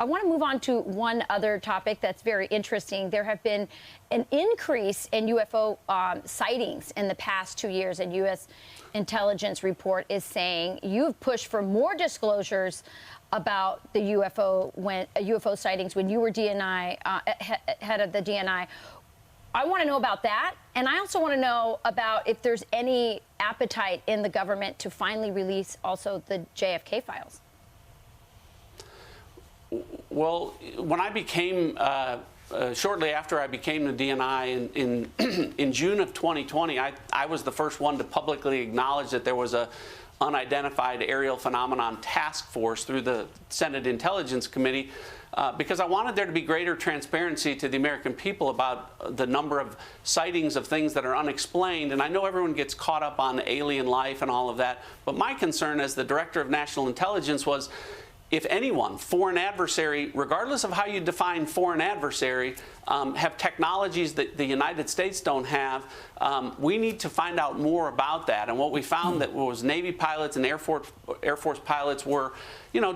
I want to move on to one other topic that's very interesting. There have been an increase in UFO sightings in the past 2 years, and U.S. intelligence report is saying you've pushed for more disclosures about the UFO sightings when you were DNI head of the DNI. I want to know about that, and I also want to know about if there's any appetite in the government to finally release also the JFK files. Well, when I became shortly after I became the DNI in June of 2020, I was the first one to publicly acknowledge that there was a unidentified aerial phenomenon task force through the Senate Intelligence Committee, because I wanted there to be greater transparency to the American people about the number of sightings of things that are unexplained. And I know everyone gets caught up on alien life and all of that, but my concern as the Director of National Intelligence was, if anyone, foreign adversary, regardless of how you define foreign adversary, have technologies that the United States don't have, we need to find out more about that. And what we found that was Navy pilots and Air Force pilots were,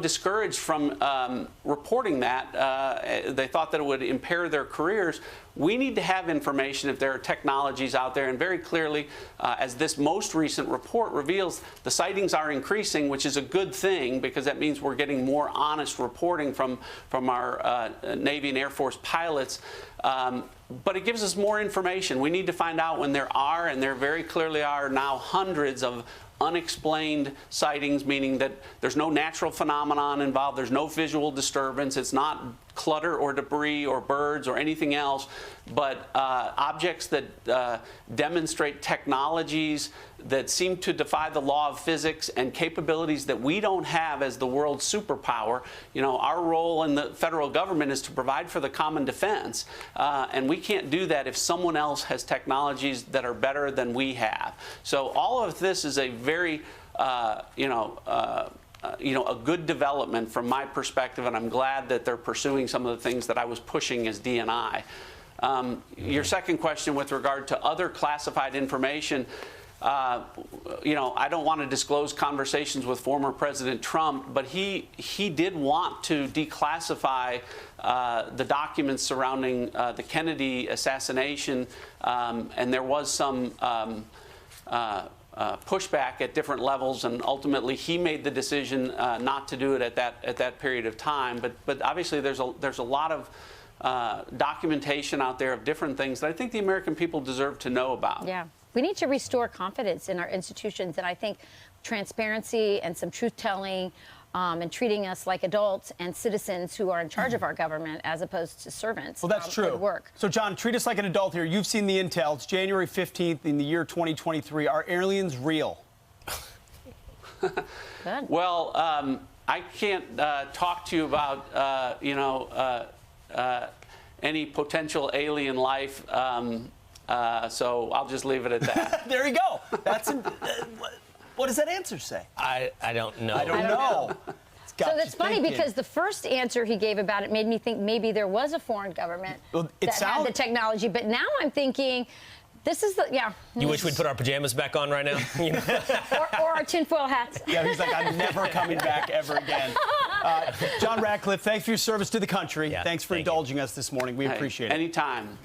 discouraged from reporting that. They thought that it would impair their careers. We need to have information if there are technologies out there, and very clearly, as this most recent report reveals, the sightings are increasing, which is a good thing because that means we're getting more honest reporting from our Navy and Air Force pilots. But it gives us more information. We need to find out when there are, and there very clearly are now, hundreds of unexplained sightings, meaning that there's no natural phenomenon involved, there's no visual disturbance, it's not clutter or debris or birds or anything else, but objects that demonstrate technologies that seem to defy the law of physics and capabilities that we don't have as the world's superpower. Our role in the federal government is to provide for the common defense, and we can't do that if someone else has technologies that are better than we have. So all of this is a very, a good development from my perspective, and I'm glad that they're pursuing some of the things that I was pushing as DNI. Your second question with regard to other classified information, I don't want to disclose conversations with former President Trump, but he did want to declassify the documents surrounding the Kennedy assassination, and there was some pushback at different levels, and ultimately he made the decision not to do it at that period of time. But obviously there's a lot of documentation out there of different things that I think the American people deserve to know about. Yeah. We need to restore confidence in our institutions, and I think transparency and some truth-telling and treating us like adults and citizens who are in charge of our government as opposed to servants. Well, that's true. Would work. So, John, treat us like an adult here. You've seen the intel. It's January 15th in the year 2023. Are aliens real? Good. Well, I can't talk to you about, any potential alien life. So I'll just leave it at that. There you go. What does that answer say? I don't know. I don't know. So that's funny because the first answer he gave about it made me think maybe there was a foreign government that had the technology. But now I'm thinking, this is You wish we'd put our pajamas back on right now? or our tinfoil hats. Yeah, he's like, I'm never coming back ever again. John Ratcliffe, thanks for your service to the country. Yeah, thanks for indulging us this morning. We appreciate it. Anytime.